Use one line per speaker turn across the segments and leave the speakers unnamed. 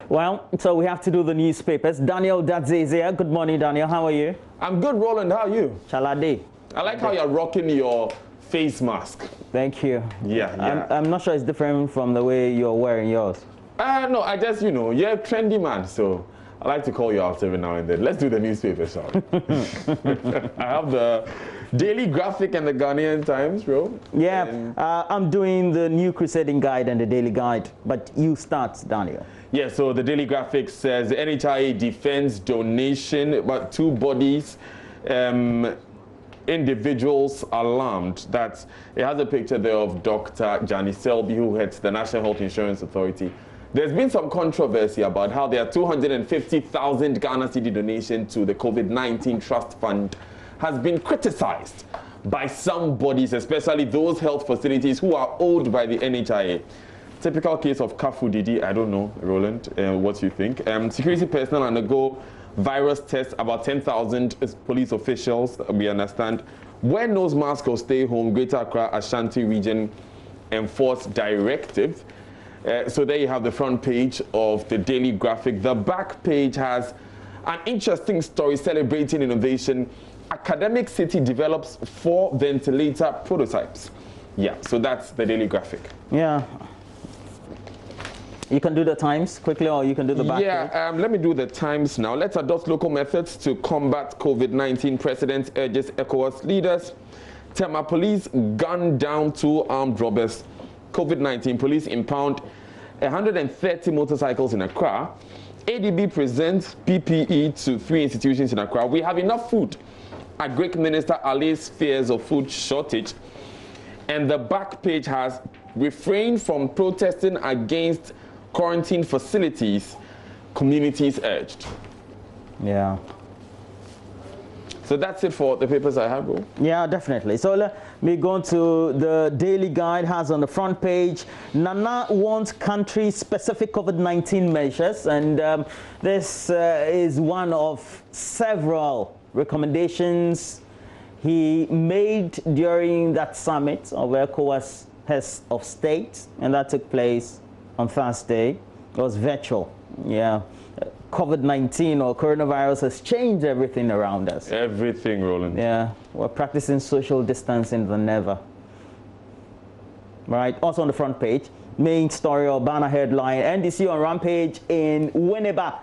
Well, so we have to do the newspapers. Daniel Dadze is here. Good morning, Daniel. How are you?
I'm good, Roland. How are you?
Chalade.
I like how you're rocking your face mask.
Thank you.
Yeah.
I'm not sure it's different from the way you're wearing yours.
No, I just, you're a trendy man, so I like to call you out every now and then. Let's do the newspaper, shall we? I have the Daily Graphic and the Ghanaian Times, bro.
Yeah, I'm doing the New Crusading Guide and the Daily Guide, but you start, Daniel.
Yeah, so the Daily Graphic says the NHIA defends donation, about 2 bodies, individuals alarmed. That it has a picture there of Dr. Jani Selby, who heads the National Health Insurance Authority. There's been some controversy about how their 250,000 Ghana cedi donation to the COVID-19 Trust Fund has been criticized by some bodies, especially those health facilities who are owned by the NHIA. Typical case of Kafu Didi. I don't know, Roland, what you think. Security personnel undergo virus tests. About 10,000 police officials, we understand, wear nose mask or stay home. Greater Accra Ashanti region enforced directive. So there you have the front page of the Daily Graphic. The back page has an interesting story celebrating innovation. Academic City develops 4 ventilator prototypes. Yeah, so that's the Daily Graphic.
Yeah. You can do the Times quickly, or you can do the back page.
Yeah, let me do the Times now. Let's adopt local methods to combat COVID-19. President urges ECOWAS leaders. Tema police gun down 2 armed robbers. COVID-19 police impound 130 motorcycles in Accra. ADB presents PPE to 3 institutions in Accra. We have enough food. Agric Minister allays fears of food shortage. And the back page has refrained from protesting against quarantine facilities, communities urged.
Yeah.
So that's it for the papers I have, bro.
Yeah, definitely. So let me go to the Daily Guide. Has on the front page, Nana wants country-specific COVID-19 measures, and this is one of several recommendations he made during that summit of ECOWAS heads of state, and that took place on Thursday. It was virtual. Yeah. COVID-19 or coronavirus has changed everything around us.
Everything, Roland.
Yeah. We're practicing social distancing than ever. Right. Also on the front page, main story or banner headline, NDC on rampage in Winneba.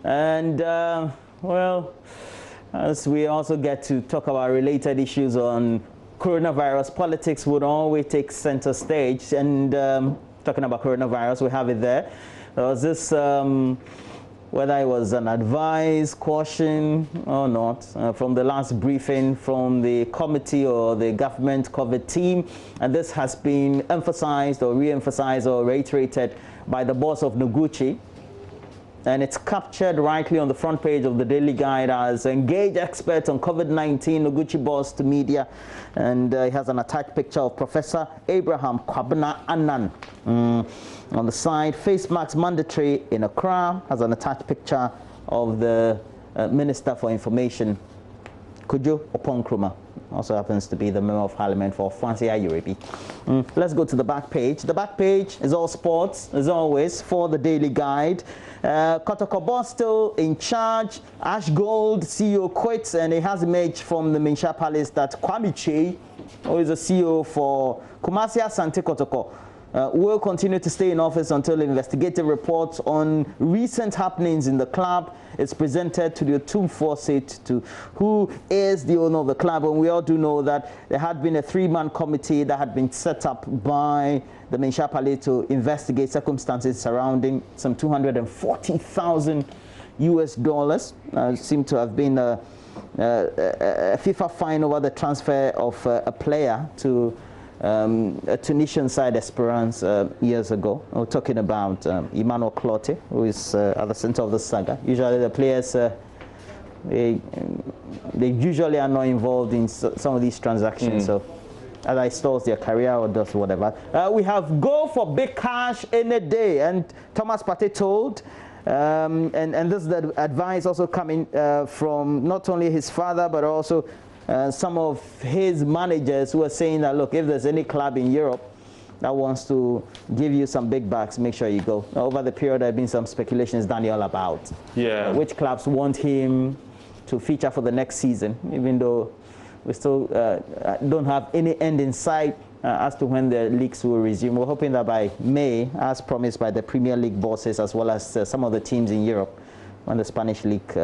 And, well, as we also get to talk about related issues on coronavirus, politics would always take center stage. And talking about coronavirus, we have it there. There was this, whether it was an advice, caution or not, from the last briefing from the committee or the government COVID team. And this has been emphasized or re-emphasized or reiterated by the boss of Noguchi. And it's captured rightly on the front page of the Daily Guide as engaged experts on COVID-19, Noguchi boss to media. And it has an attached picture of Professor Abraham Kwabena Annan. On the side, face masks mandatory in Accra, has an attached picture of the Minister for Information, Kujo Oponkruma. Also happens to be the Member of Parliament for Fancy Ayurebi. Let's go to the back page. The back page is all sports, as always, for the Daily Guide. Kotokobo still in charge. Ash Gold CEO quits, and it has emerged from the Minsha Palace that Kwame Che, who is the CEO for Kumasi Asante Kotoko, will continue to stay in office until investigative reports on recent happenings in the club is presented to the Otumfuo seat to who is the owner of the club. And we all do know that there had been a 3-man committee that had been set up by the Minsha Palace to investigate circumstances surrounding some $240,000 US. Seemed to have been a FIFA fine over the transfer of a player to a Tunisian side, Esperance, years ago. We're talking about Emmanuel Clotte, who is at the center of the saga. Usually the players, they usually are not involved in some of these transactions. So either it stalls their career or does whatever. We have go for big cash any day. And Thomas Partey told, and this is the advice also coming from not only his father, but also some of his managers who are saying that, look, if there's any club in Europe that wants to give you some big bucks, make sure you go. Over the period, there have been some speculations, Daniel, about which clubs want him to feature for the next season, even though we still don't have any end in sight as to when the leagues will resume. We're hoping that by May, as promised by the Premier League bosses, as well as some of the teams in Europe, when the Spanish League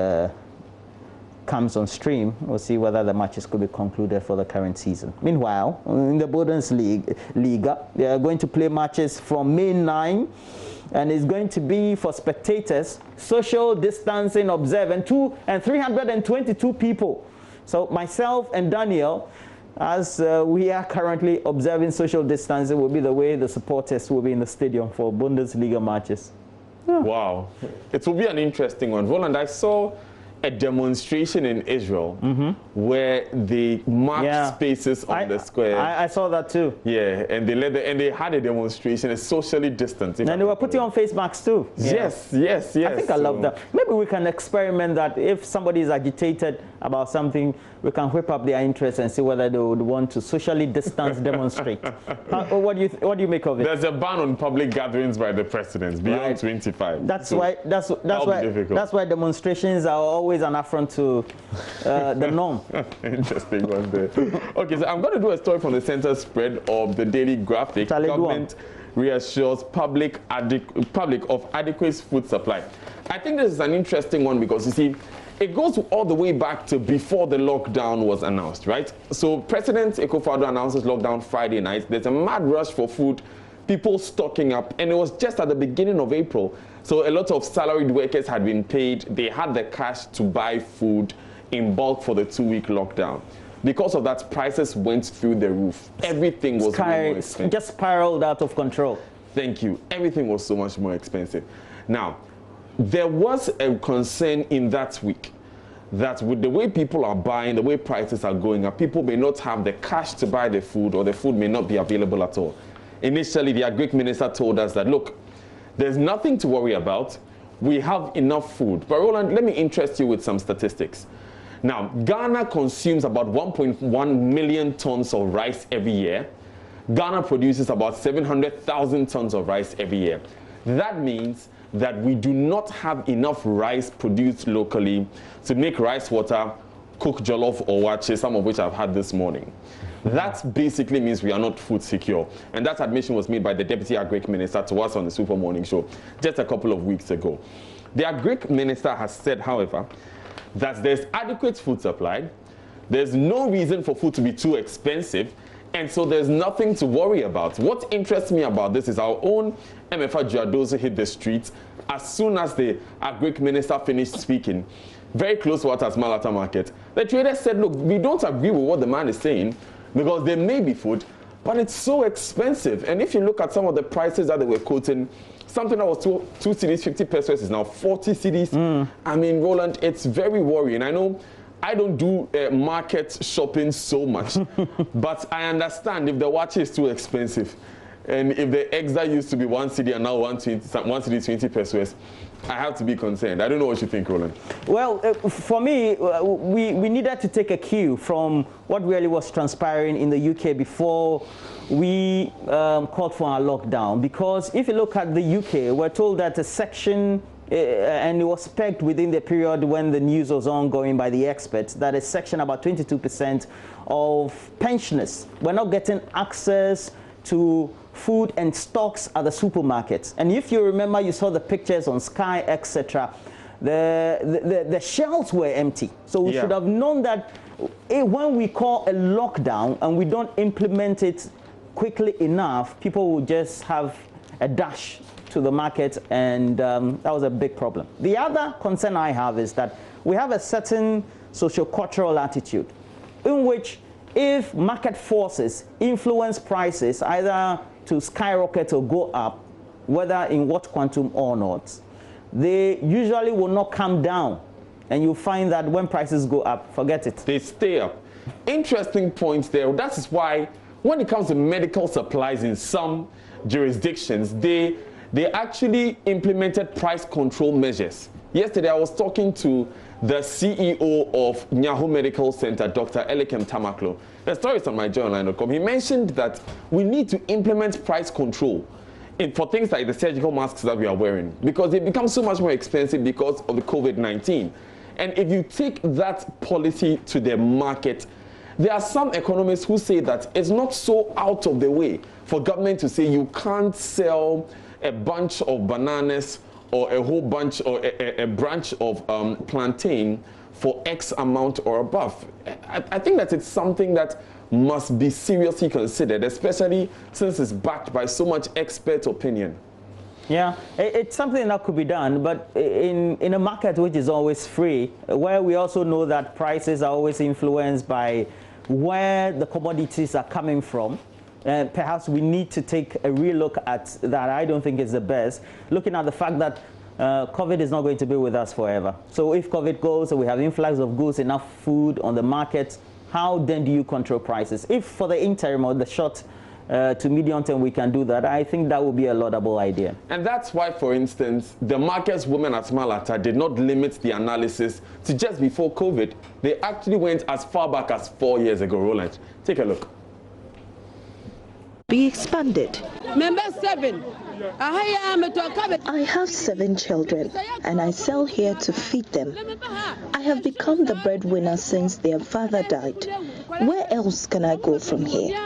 comes on stream, we'll see whether the matches could be concluded for the current season. Meanwhile, in the Bundesliga, they are going to play matches from May 9, and it's going to be for spectators, social distancing observed, and 322 people. So myself and Daniel, as we are currently observing social distancing, will be the way the supporters will be in the stadium for Bundesliga matches.
Yeah. Wow. It will be an interesting one. Roland, I saw a demonstration in Israel where they marked spaces on the square.
I saw that too.
Yeah, and they had a demonstration, a socially distanced.
And they were putting on face masks too.
Yes.
I think I love that. Maybe we can experiment that. If somebody is agitated about something, we can whip up their interest and see whether they would want to socially distance demonstrate. What do you make of it?
There's a ban on public gatherings by the president beyond 25.
That's why demonstrations are always an affront to the norm.
Interesting one there. Okay, so I'm going to do a story from the center spread of the Daily Graphic. Government reassures public of adequate food supply. I think this is an interesting one because, you see, it goes all the way back to before the lockdown was announced, right? So President Akufo-Addo announces lockdown Friday night. There's a mad rush for food, people stocking up, and it was just at the beginning of April. So a lot of salaried workers had been paid. They had the cash to buy food in bulk for the 2-week lockdown. Because of that, prices went through the roof. Everything was more expensive.
Just spiraled out of control.
Thank you. Everything was so much more expensive. Now, there was a concern in that week that with the way people are buying, the way prices are going up, people may not have the cash to buy the food, or the food may not be available at all. Initially, the Agric Minister told us that, look, there's nothing to worry about. We have enough food. But Roland, let me interest you with some statistics. Now, Ghana consumes about 1.1 million tons of rice every year. Ghana produces about 700,000 tons of rice every year. That means that we do not have enough rice produced locally to make rice water, cook jollof or wache, some of which I've had this morning. That basically means we are not food secure. And that admission was made by the Deputy Agric Minister to us on the Super Morning Show just a couple of weeks ago. The Agric Minister has said, however, that there's adequate food supply, there's no reason for food to be too expensive, and so there's nothing to worry about. What interests me about this is our own MFA Juadozo hit the streets as soon as the Agric Minister finished speaking, very close to Waters Malata Market. The traders said, look, we don't agree with what the man is saying because there may be food, but it's so expensive. And if you look at some of the prices that they were quoting, something that was 2 cedis, 50 pesos is now 40 cedis. I mean, Roland, it's very worrying. I know I don't do market shopping so much, but I understand if the watch is too expensive, and if the eggs that used to be 1 cedi and now 1 cedi 20 pesos, I have to be concerned. I don't know what you think, Roland.
Well, for me, we needed to take a cue from what really was transpiring in the UK before we called for our lockdown. Because if you look at the UK, we're told that a section, and it was pegged within the period when the news was ongoing by the experts, that a section about 22% of pensioners were not getting access to food and stocks at the supermarkets. And if you remember, you saw the pictures on Sky, etc. The shelves were empty. So we should have known that when we call a lockdown and we don't implement it quickly enough, people will just have a dash to the market, and that was a big problem. The other concern I have is that we have a certain socio-cultural attitude in which if market forces influence prices either to skyrocket or go up, whether in what quantum or not, they usually will not come down. And you find that when prices go up, forget it.
They stay up. Interesting points there. That is why when it comes to medical supplies in some jurisdictions, they actually implemented price control measures. Yesterday, I was talking to the CEO of Nyaho Medical Center, Dr. Elikem Tamaklo. The story is on my JoyNews.com. He mentioned that we need to implement price control for things like the surgical masks that we are wearing, because they become so much more expensive because of the COVID-19. And if you take that policy to the market, there are some economists who say that it's not so out of the way for government to say you can't sell a bunch of bananas or a whole bunch or a branch of plantain for X amount or above. I think that it's something that must be seriously considered, especially since it's backed by so much expert opinion.
Yeah, it's something that could be done, but in a market which is always free, where we also know that prices are always influenced by where the commodities are coming from, perhaps we need to take a real look at that. I don't think it's the best, looking at the fact that COVID is not going to be with us forever. So if COVID goes and we have influx of goods, enough food on the market, how then do you control prices? If for the interim or the short to medium term we can do that, I think that would be a laudable idea.
And that's why, for instance, the markets women at Malata did not limit the analysis to just before COVID. They actually went as far back as 4 years ago. Roland, take a look.
Be expanded.
Member 7. I
have 7 children and I sell here to feed them. I have become the breadwinner since their father died. Where else can I go from here?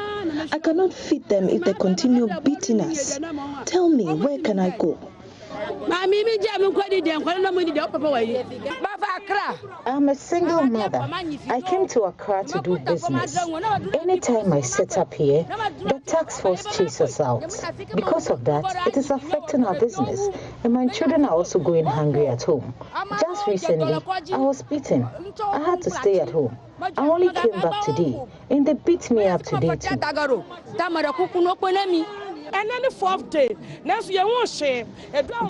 I cannot feed them if they continue beating us. Tell me, where can I go?
I'm a single mother. I came to Accra to do business. Anytime I set up here, the tax force chases us out. Because of that, it is affecting our business, and my children are also going hungry at home. Just recently, I was beaten. I had to stay at home. I only came back today, and they beat me up today too.
And then the 4th day,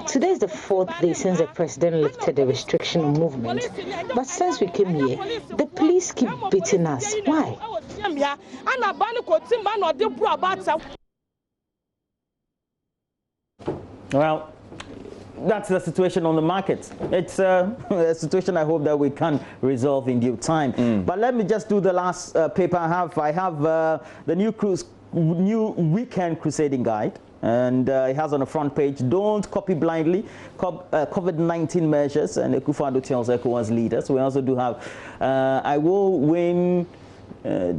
today is the 4th day since the president lifted the restriction on movement. But since we came here, the police keep beating us. Why?
Well, that's the situation on the market. It's a situation I hope that we can resolve in due time. But let me just do the last paper I have. I have the new weekend crusading guide, and it has on the front page, don't copy blindly COVID-19 measures, and Akufo-Addo tells ECOWAS leaders. We also do have I will win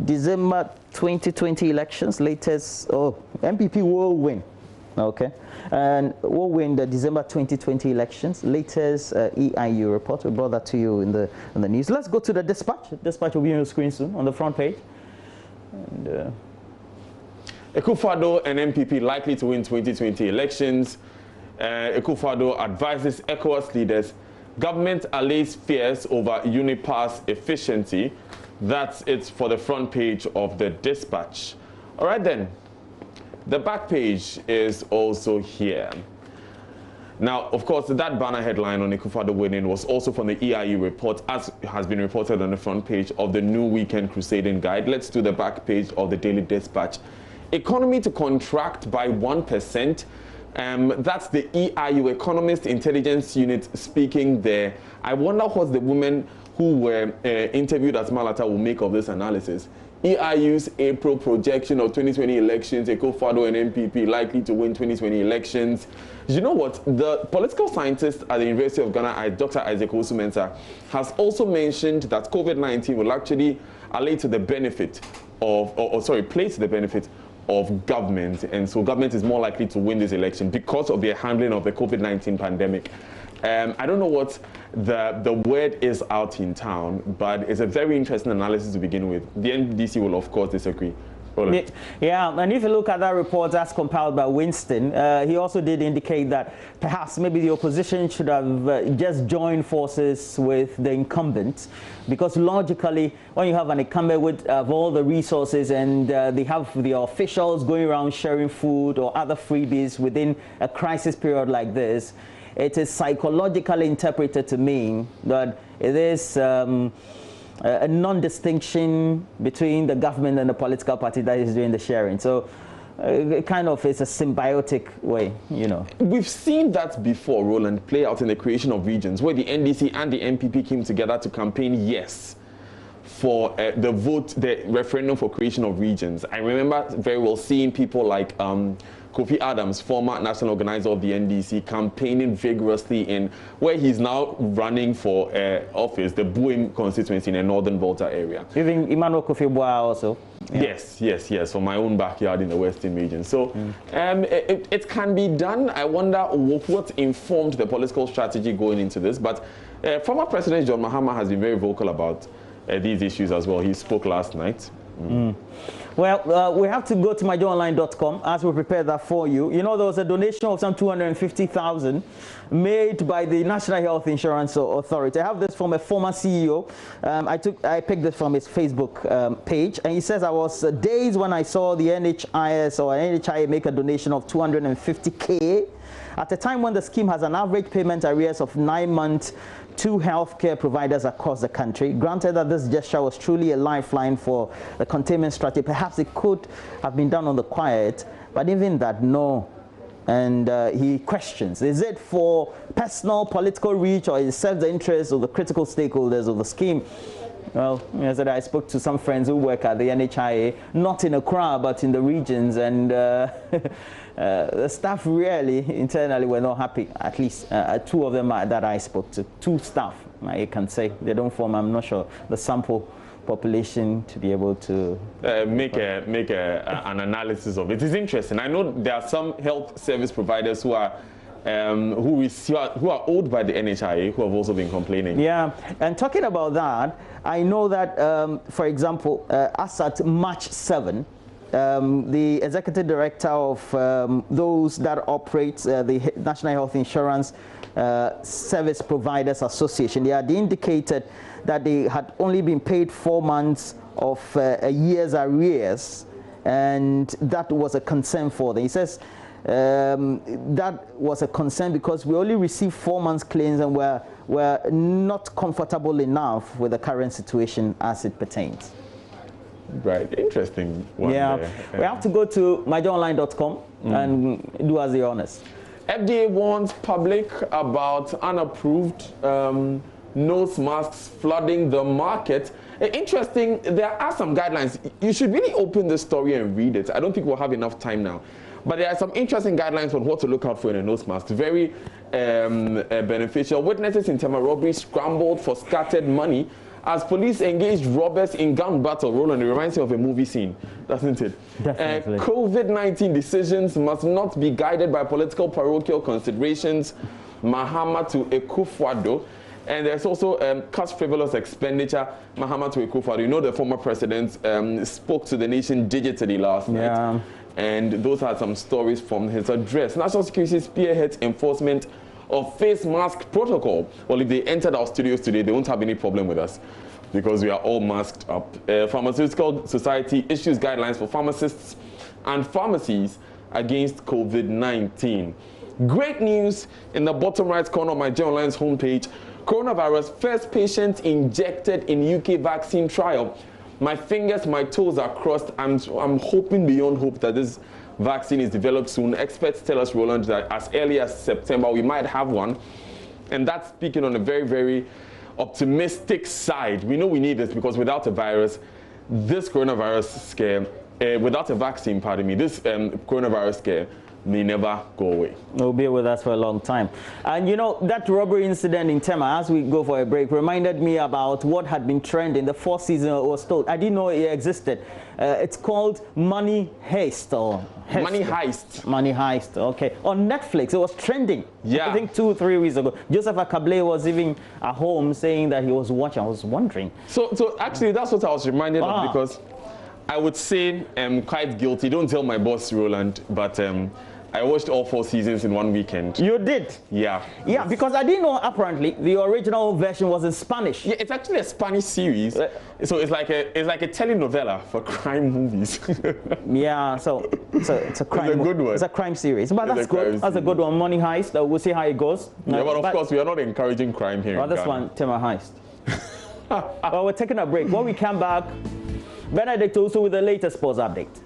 December 2020 elections, latest, MPP will win, okay, and we'll win the December 2020 elections, latest EIU report. We brought that to you in the news. Let's go to the dispatch. Dispatch will be on your screen soon on the front page. And,
Akufo-Addo and MPP likely to win 2020 elections. Akufo-Addo advises ECOWAS leaders. Government allays fears over UNIPA's efficiency. That's it for the front page of the dispatch. All right then, the back page is also here. Now, of course, that banner headline on Akufo-Addo winning was also from the EIU report, as has been reported on the front page of the new weekend crusading guide. Let's do the back page of the daily dispatch. Economy to contract by 1%. That's the EIU Economist Intelligence Unit speaking there. I wonder what the women who were interviewed at Malata will make of this analysis. EIU's April projection of 2020 elections, Akufo-Addo and MPP likely to win 2020 elections. You know what? The political scientist at the University of Ghana, Dr. Isaac Osu-Mensah, has also mentioned that COVID-19 will actually allay to the benefit of, play to the benefit of government, and so government is more likely to win this election because of their handling of the COVID-19 pandemic. I don't know what the word is out in town, but it's a very interesting analysis to begin with. The NDC will, of course, disagree.
Yeah, and if you look at that report as compiled by Winston, he also did indicate that perhaps maybe the opposition should have just joined forces with the incumbent, because logically, when you have an incumbent with all the resources and they have the officials going around sharing food or other freebies within a crisis period like this, it is psychologically interpreted to mean that it is a non-distinction between the government and the political party that is doing the sharing. So kind of is a symbiotic way, you know.
We've seen that before, Roland, play out in the creation of regions, where the NDC and the NPP came together to campaign yes for the referendum for creation of regions. I remember very well seeing people like Kofi Adams, former national organizer of the NDC, campaigning vigorously in where he's now running for office, the Buim constituency in the Northern Volta area.
Even Emmanuel Kofi Boa also.
Yeah. Yes, for my own backyard in the Western region. So it can be done. I wonder what informed the political strategy going into this. But former President John Mahama has been very vocal about these issues as well. He spoke last night.
Well, we have to go to myjoyonline.com as we prepare that for you. You know, there was a donation of some 250,000 made by the National Health Insurance Authority. I have this from a former CEO. I picked this from his Facebook page, and he says, I was days when I saw the NHIA make a donation of 250K at a time when the scheme has an average payment arrears of 9 months to healthcare providers across the country. Granted that this gesture was truly a lifeline for the containment strategy, perhaps it could have been done on the quiet, but even that, no. And he questions, is it for personal political reach, or is it serve the interests of the critical stakeholders of the scheme? Well, as I spoke to some friends who work at the NHIA, not in Accra, but in the regions, and the staff really internally were not happy. At least two of them that I spoke to, two staff, I can say. They don't form, I'm not sure, the sample population to be able to
make an analysis of it. It's interesting. I know there are some health service providers who are who are owed by the NHIA who have also been complaining.
Yeah, and talking about that, I know that, for example, as at March 7, the executive director of those that operate the National Health Insurance Service Providers Association, they had indicated that they had only been paid 4 months of a year's arrears, and that was a concern for them. He says that was a concern because we only received 4 months claims, and we're not comfortable enough with the current situation as it pertains.
Right, interesting one.
Yeah,
there.
We have to go to myjoyonline.com and do us the honors.
FDA warns public about unapproved nose masks flooding the market. Interesting, there are some guidelines. You should really open this story and read it. I don't think we'll have enough time now. But there are some interesting guidelines on what to look out for in a nose mask. Very beneficial. Witnesses in Tema robbery scrambled for scattered money as police engaged robbers in gun battle. Roland, it reminds me of a movie scene, doesn't it?
Definitely.
COVID-19 decisions must not be guided by political parochial considerations. Mahama to Akufo-Addo. And there's also cost frivolous expenditure. Mahama to Akufo-Addo. You know, the former president spoke to the nation digitally last night. And those are some stories from his address. National Security spearheads enforcement of face mask protocol. Well, if they entered our studios today, they won't have any problem with us because we are all masked up. Pharmaceutical Society issues guidelines for pharmacists and pharmacies against COVID-19. Great news in the bottom right corner of my JoyNews homepage. Coronavirus, first patient injected in UK vaccine trial. My fingers, my toes are crossed. I'm hoping beyond hope that this vaccine is developed soon. Experts tell us, Roland, that as early as September, we might have one. And that's speaking on a very, very optimistic side. We know we need this because without a virus, this coronavirus scare, without a vaccine, pardon me, this coronavirus scare may never go away.
It'll be with us for a long time. And you know, that robbery incident in Tema, as we go for a break, reminded me about what had been trending. The fourth season was told. I didn't know it existed. It's called Money Heist.
Money Heist.
Money Heist, okay. On Netflix, it was trending.
Yeah.
I think 2 or 3 weeks ago. Joseph Akable was even at home saying that he was watching. I was wondering.
So actually, that's what I was reminded of, because I would say I'm quite guilty. Don't tell my boss, Roland, but I watched all 4 seasons in one weekend.
You did?
Yeah.
Yeah, because I didn't know, apparently, the original version was in Spanish.
Yeah, it's actually a Spanish series. So it's like a telenovela for crime movies.
Yeah, so it's a crime.
It's a good one.
It's a crime series. But that's good. That's a good one. Money Heist. We'll see how it goes.
Yeah, but of course, we are not encouraging crime here.
Well, this one, Tema Heist. Well, we're taking a break. When we come back, Benedict also with the latest sports update.